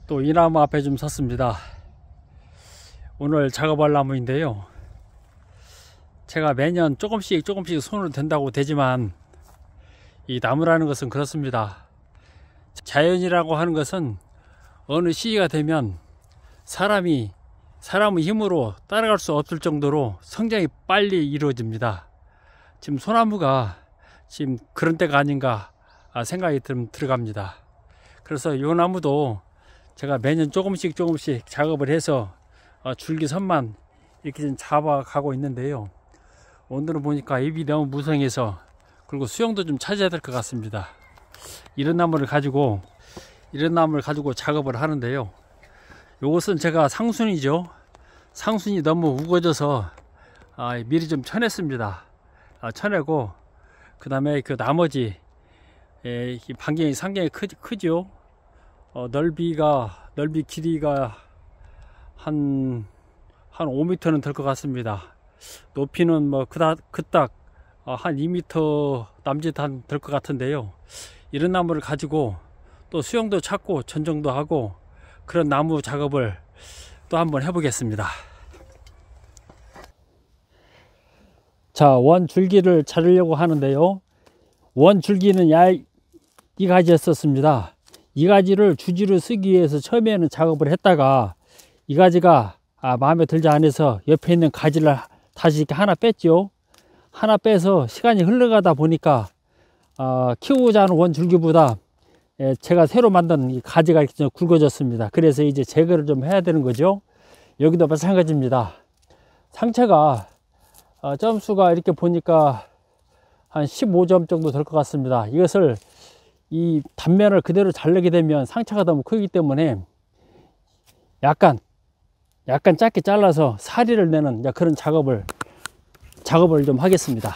또 이 나무 앞에 좀 섰습니다. 오늘 작업할 나무인데요, 제가 매년 조금씩 손으로 댄다고 되지만 이 나무라는 것은 그렇습니다. 자연이라고 하는 것은 어느 시기가 되면 사람의 힘으로 따라갈 수 없을 정도로 성장이 빨리 이루어집니다. 지금 소나무가 지금 그런 때가 아닌가 생각이 들어갑니다. 그래서 이 나무도 제가 매년 조금씩 작업을 해서 줄기선만 이렇게 좀 잡아가고 있는데요, 오늘은 보니까 잎이 너무 무성해서, 그리고 수영도 좀 찾아야 될 것 같습니다. 이런 나무를 가지고 작업을 하는데요, 요것은 제가 상순이죠. 상순이 너무 우거져서 미리 좀 쳐냈습니다. 쳐내고 그 다음에 나머지 반경이 상당히 크죠. 넓이 길이가 한 5m는 될 것 같습니다. 높이는 뭐 그닥 한 2m 남짓 될 것 같은데요, 이런 나무를 가지고 또 수영도 찾고 전정도 하고 그런 나무 작업을 또 한번 해보겠습니다. 자, 원 줄기를 자르려고 하는데요, 원 줄기는 이 가지였었습니다. 이 가지를 주지로 쓰기 위해서 처음에는 작업을 했다가 이 가지가 마음에 들지 않아서 옆에 있는 가지를 다시 이렇게 하나 뺐죠. 하나 빼서 시간이 흘러가다 보니까 키우고자 하는 원 줄기보다 제가 새로 만든 이 가지가 이렇게 좀 굵어졌습니다. 그래서 이제 제거를 좀 해야 되는 거죠. 여기도 마찬가지입니다. 상체가 점수가 이렇게 보니까 한 15점 정도 될 것 같습니다. 이것을 이 단면을 그대로 자르게 되면 상처가 너무 크기 때문에 약간 짧게 잘라서 사리를 내는 그런 작업을 좀 하겠습니다.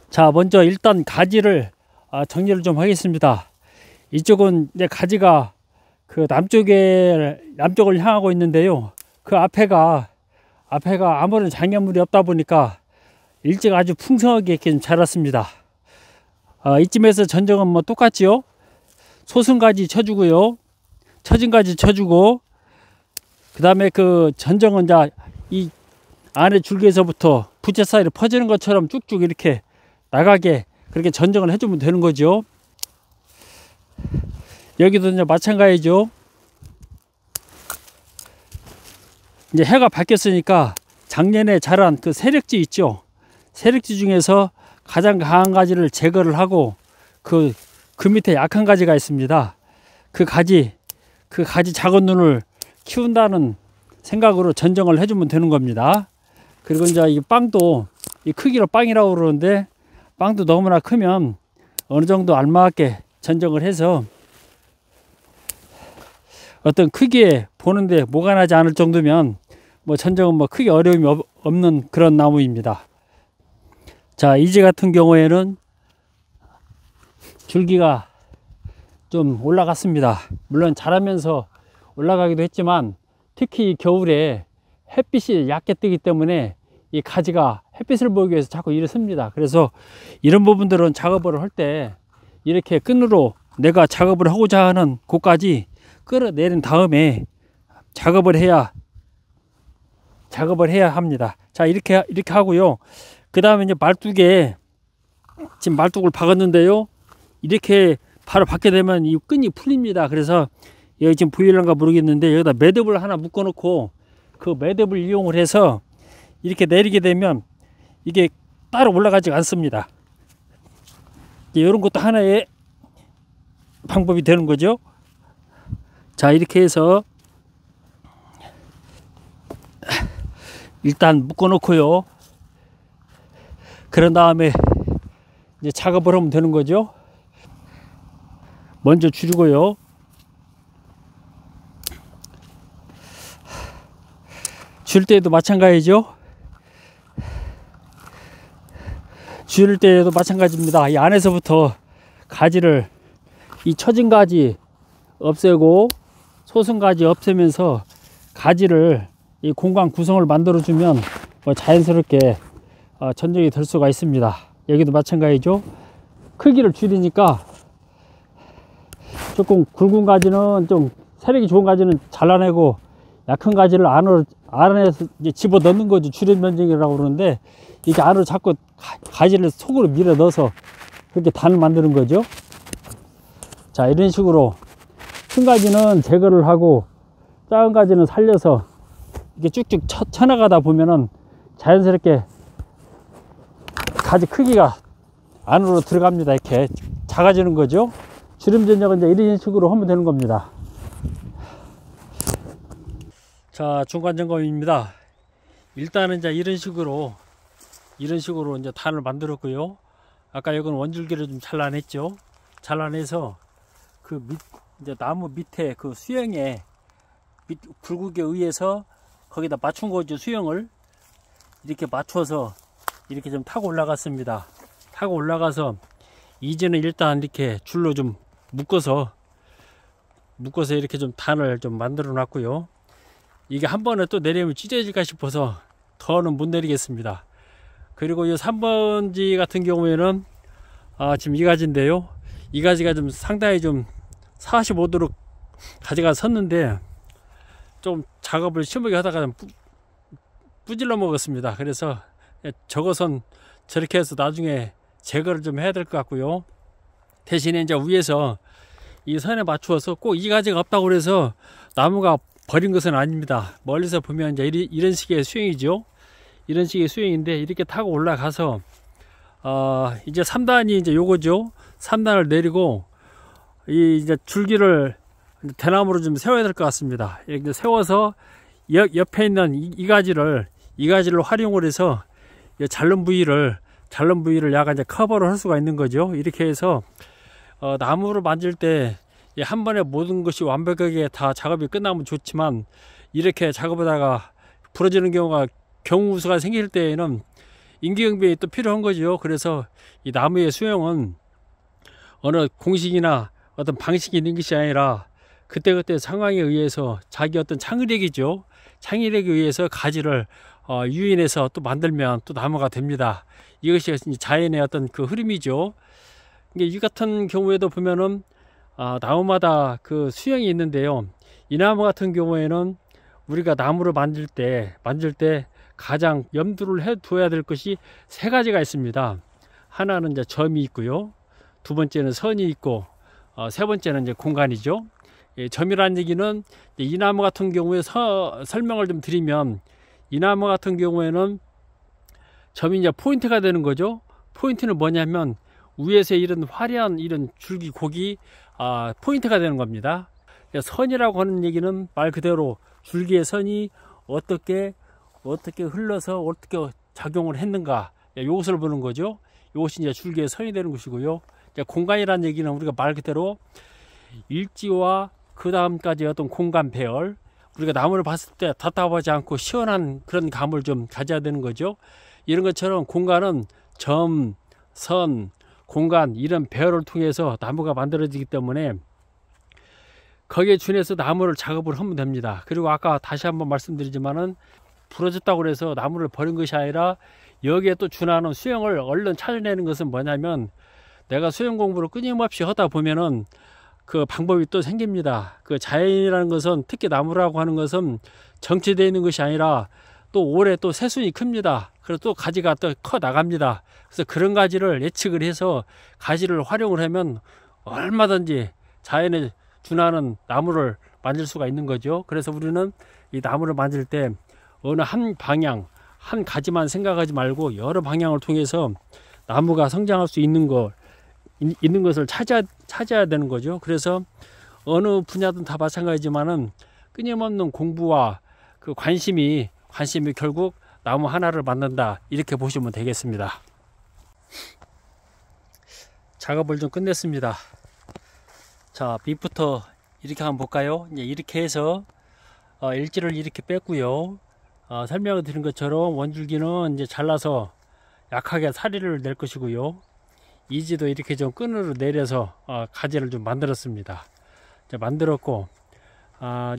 자, 먼저 일단 가지를 정리를 좀 하겠습니다. 이쪽은 이제 가지가 그 남쪽을 향하고 있는데요, 그 앞에가 아무런 장애물이 없다 보니까 일찍 아주 풍성하게 이렇게 좀 자랐습니다. 이쯤에서 전정은 뭐 똑같지요. 소순가지 쳐주고요, 처진가지 쳐주고, 그 다음에 그 전정은 이 안에 줄기에서부터 부채 사이로 퍼지는 것처럼 쭉쭉 이렇게 나가게 그렇게 전정을 해주면 되는 거죠. 여기도 이제 마찬가지죠. 이제 해가 바뀌었으니까 작년에 자란 그 세력지 있죠. 세력지 중에서 가장 강한 가지를 제거를 하고 그 밑에 약한 가지가 있습니다. 그 가지 작은 눈을 키운다는 생각으로 전정을 해주면 되는 겁니다. 그리고 이제 이 빵도 이 크기로 빵이라고 그러는데, 빵도 너무나 크면 어느 정도 알맞게 전정을 해서 어떤 크기에 보는데 모가 나지 않을 정도면 뭐 전정은 뭐 크게 어려움이 없는 그런 나무입니다. 자, 이제 같은 경우에는 줄기가 좀 올라갔습니다. 물론 자라면서 올라가기도 했지만 특히 겨울에 햇빛이 얕게 뜨기 때문에 이 가지가 햇빛을 보기 위해서 자꾸 일어섭니다. 그래서 이런 부분들은 작업을 할 때 이렇게 끈으로 내가 작업을 하고자 하는 곳까지 끌어내린 다음에 작업을 해야 합니다. 자, 이렇게 하고요. 그 다음에 이제 말뚝에 지금 말뚝을 박았는데요, 이렇게 바로 박게 되면 이 끈이 풀립니다. 그래서 여기 지금 보일런가 모르겠는데 여기다 매듭을 하나 묶어 놓고 그 매듭을 이용을 해서 이렇게 내리게 되면 이게 따로 올라가지 않습니다. 이런 것도 하나의 방법이 되는 거죠. 자, 이렇게 해서 일단 묶어 놓고요, 그런 다음에 이제 작업을 하면 되는 거죠. 먼저 줄이고요, 줄 때도 마찬가지죠. 줄 때도 마찬가지입니다. 이 안에서부터 가지를 이 처진 가지 없애고 소순 가지 없애면서 가지를 이 공간 구성을 만들어 주면 자연스럽게 전쟁이 될 수가 있습니다. 여기도 마찬가지죠. 크기를 줄이니까 조금 굵은 가지는 좀 세력이 좋은 가지는 잘라내고 약한 가지를 안에서 이제 집어 넣는 거죠. 줄임 면적이라고 그러는데 이게 안으로 자꾸 가지를 속으로 밀어 넣어서 그렇게 단을 만드는 거죠. 자, 이런 식으로 큰 가지는 제거를 하고 작은 가지는 살려서 이렇게 쭉쭉 쳐나가다 보면은 자연스럽게 가지 크기가 안으로 들어갑니다. 이렇게 작아지는 거죠. 주름 전역은 이제 이런 식으로 하면 되는 겁니다. 자, 중간 점검입니다. 일단은 이제 이런 식으로 이제 단을 만들었고요. 아까 여기는 원줄기를 좀 잘라냈죠. 잘라내서 이제 나무 밑에 그 수영에 굵게 의해서 거기다 맞춘 거죠. 수영을 이렇게 맞춰서 이렇게 좀 타고 올라갔습니다. 타고 올라가서 이제는 일단 이렇게 줄로 좀 묶어서 이렇게 좀 단을 좀 만들어 놨고요. 이게 한 번에 또 내리면 찢어질까 싶어서 더는 못 내리겠습니다. 그리고 이 3번지 같은 경우에는 지금 이 가지인데요. 이 가지가 좀 상당히 좀 45도로 가지가 섰는데 좀 작업을 심하게 하다가 좀 뿌질러 먹었습니다. 그래서 저것은 저렇게 해서 나중에 제거를 좀 해야 될 것 같고요. 대신에 이제 위에서 이 선에 맞추어서 꼭 이 가지가 없다고 그래서 나무가 버린 것은 아닙니다. 멀리서 보면 이제 이런 식의 수영이죠. 이런 식의 수영인데 이렇게 타고 올라가서 이제 3단이 이제 요거죠. 3단을 내리고 이제 줄기를 대나무로 좀 세워야 될 것 같습니다. 이렇게 세워서 옆에 있는 이 가지를 활용을 해서 자른 부위를 약간 이제 커버를 할 수가 있는 거죠. 이렇게 해서 나무를 만질 때 한 번에 모든 것이 완벽하게 다 작업이 끝나면 좋지만 이렇게 작업하다가 부러지는 경우수가 생길 때에는 인기응변이 또 필요한 거죠. 그래서 이 나무의 수영은 어느 공식이나 어떤 방식이 있는 것이 아니라 그때그때 상황에 의해서 자기 어떤 창의력이죠. 창의력에 의해서 가지를 유인해서 또 만들면 또 나무가 됩니다. 이것이 자연의 어떤 그 흐름이죠. 이 같은 경우에도 보면은 나무마다 그 수영이 있는데요. 이 나무 같은 경우에는 우리가 나무를 만질 때 가장 염두를 해 둬야 될 것이 세 가지가 있습니다. 하나는 이제 점이 있고요. 두 번째는 선이 있고, 세 번째는 이제 공간이죠. 점이라는 얘기는 이 나무 같은 경우에 설명을 좀 드리면 이 나무 같은 경우에는 점이 이제 포인트가 되는 거죠. 포인트는 뭐냐면 위에서 이런 화려한 이런 줄기 곡이 포인트가 되는 겁니다. 선이라고 하는 얘기는 말 그대로 줄기의 선이 어떻게 흘러서 어떻게 작용을 했는가, 이것을 보는 거죠. 이것이 이제 줄기의 선이 되는 것이고요. 공간이라는 얘기는 우리가 말 그대로 일지와 그 다음까지 어떤 공간 배열, 우리가 나무를 봤을 때 답답하지 않고 시원한 그런 감을 좀 가져야 되는 거죠. 이런 것처럼 공간은 점, 선, 공간, 이런 배열을 통해서 나무가 만들어지기 때문에 거기에 준해서 나무를 작업을 하면 됩니다. 그리고 아까 다시 한번 말씀드리지만은 부러졌다고 해서 나무를 버린 것이 아니라 여기에 또 준하는 수영을 얼른 찾아내는 것은 뭐냐면 내가 수영 공부를 끊임없이 하다 보면은 그 방법이 또 생깁니다. 그 자연이라는 것은, 특히 나무라고 하는 것은 정체되어 있는 것이 아니라 또 올해 또 새순이 큽니다. 그래서 또 가지가 또 커 나갑니다. 그래서 그런 가지를 예측을 해서 가지를 활용을 하면 얼마든지 자연에 준하는 나무를 만들 수가 있는 거죠. 그래서 우리는 이 나무를 만들 때 어느 한 방향, 한 가지만 생각하지 말고 여러 방향을 통해서 나무가 성장할 수 있는 것을 찾아야 되는 거죠. 그래서 어느 분야든 다 마찬가지지만은 끊임없는 공부와 그 관심이 결국 나무 하나를 만든다, 이렇게 보시면 되겠습니다. 작업을 좀 끝냈습니다. 자, 밑부터 이렇게 한번 볼까요? 이제 이렇게 해서 일지를 이렇게 뺐고요. 설명을 드린 것처럼 원줄기는 이제 잘라서 약하게 사리를 낼 것이고요. 이지도 이렇게 좀 끈으로 내려서 가지를 좀 만들었습니다. 이제 만들었고,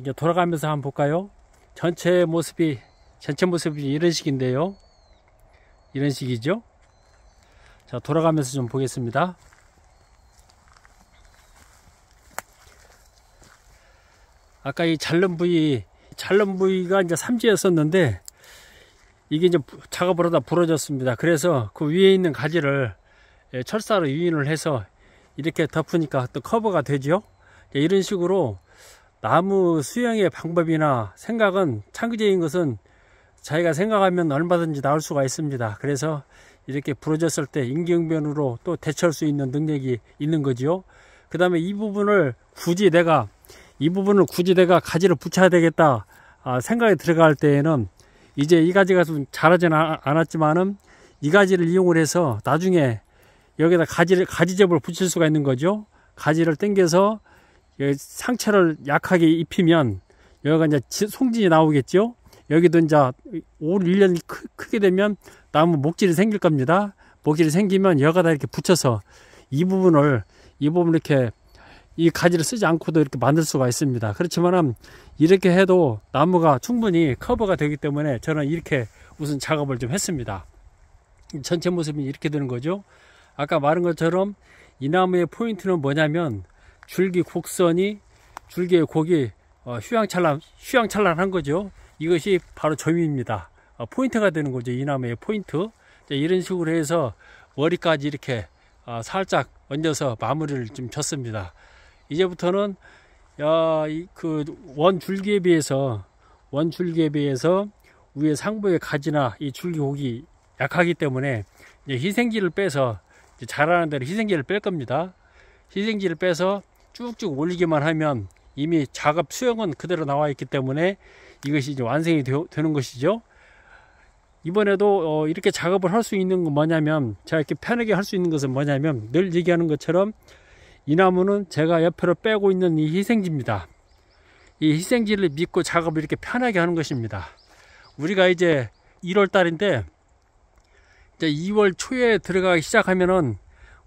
이제 돌아가면서 한번 볼까요? 전체 모습이 이런 식인데요. 이런 식이죠. 자, 돌아가면서 좀 보겠습니다. 아까 이 자른 부위가 이제 삼지였었는데 이게 이제 작업을 하다 부러졌습니다. 그래서 그 위에 있는 가지를 철사로 유인을 해서 이렇게 덮으니까 또 커버가 되죠. 이런 식으로 나무 수영의 방법이나 생각은, 창의적인 것은 자기가 생각하면 얼마든지 나올 수가 있습니다. 그래서 이렇게 부러졌을 때 임기응변으로 또 대처할 수 있는 능력이 있는 거죠. 그 다음에 이 부분을 굳이 내가 가지를 붙여야 되겠다 생각이 들어갈 때에는, 이제 이 가지가 좀 자라지는 않았지만은 이 가지를 이용을 해서 나중에 여기다 가지접을 붙일 수가 있는 거죠. 가지를 당겨서 상처를 약하게 입히면 여기가 이제 송진이 나오겠죠. 여기도 이제 올 1년이 크게 되면 나무 목질이 생길 겁니다. 목질이 생기면 여기다 이렇게 붙여서 이 부분을 이렇게 이 가지를 쓰지 않고도 이렇게 만들 수가 있습니다. 그렇지만은 이렇게 해도 나무가 충분히 커버가 되기 때문에 저는 이렇게 우선 작업을 좀 했습니다. 전체 모습이 이렇게 되는 거죠. 아까 말한 것처럼 이 나무의 포인트는 뭐냐면 줄기 곡선이, 줄기의 곡이 휘황찬란한 거죠. 이것이 바로 점입니다. 포인트가 되는 거죠. 이 나무의 포인트. 이런 식으로 해서 머리까지 이렇게 살짝 얹어서 마무리를 좀 줬습니다. 이제부터는 그 원줄기에 비해서 위에 상부의 가지나 이 줄기곡이 약하기 때문에 이제 희생지를 빼서, 이제 자라는 대로 희생지를 뺄 겁니다. 희생지를 빼서 쭉쭉 올리기만 하면 이미 작업 수영은 그대로 나와 있기 때문에 이것이 이제 완성이 되는 것이죠. 이번에도 이렇게 작업을 할 수 있는 건 뭐냐면, 제가 이렇게 편하게 할 수 있는 것은 뭐냐면, 늘 얘기하는 것처럼 이 나무는 제가 옆으로 빼고 있는 이 희생지입니다. 이 희생지를 믿고 작업을 이렇게 편하게 하는 것입니다. 우리가 이제 1월 달인데 이제 2월 초에 들어가기 시작하면은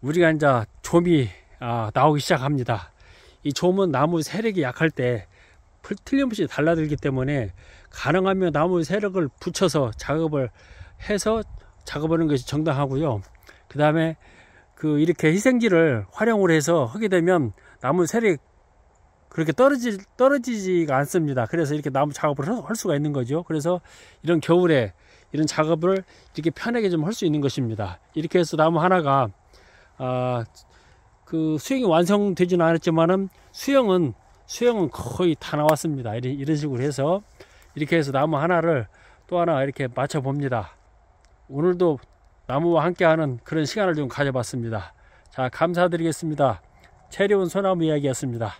우리가 이제 좀이 나오기 시작합니다. 이 좀은 나무 세력이 약할 때 틀림없이 달라들기 때문에 가능하면 나무 세력을 붙여서 작업을 해서 작업하는 것이 정당하고요. 그 다음에 이렇게 희생지를 활용을 해서 하게 되면 나무 세력이 그렇게 떨어지지가 않습니다. 그래서 이렇게 나무 작업을 할 수가 있는 거죠. 그래서 이런 겨울에 이런 작업을 이렇게 편하게 좀 할 수 있는 것입니다. 이렇게 해서 나무 하나가 그 수영이 완성되지는 않았지만은 수영은 거의 다 나왔습니다. 이런 식으로 해서 이렇게 해서 나무 하나를 또 하나 이렇게 맞춰 봅니다. 오늘도 나무와 함께하는 그런 시간을 좀 가져봤습니다. 자, 감사드리겠습니다. 채려온 소나무 이야기였습니다.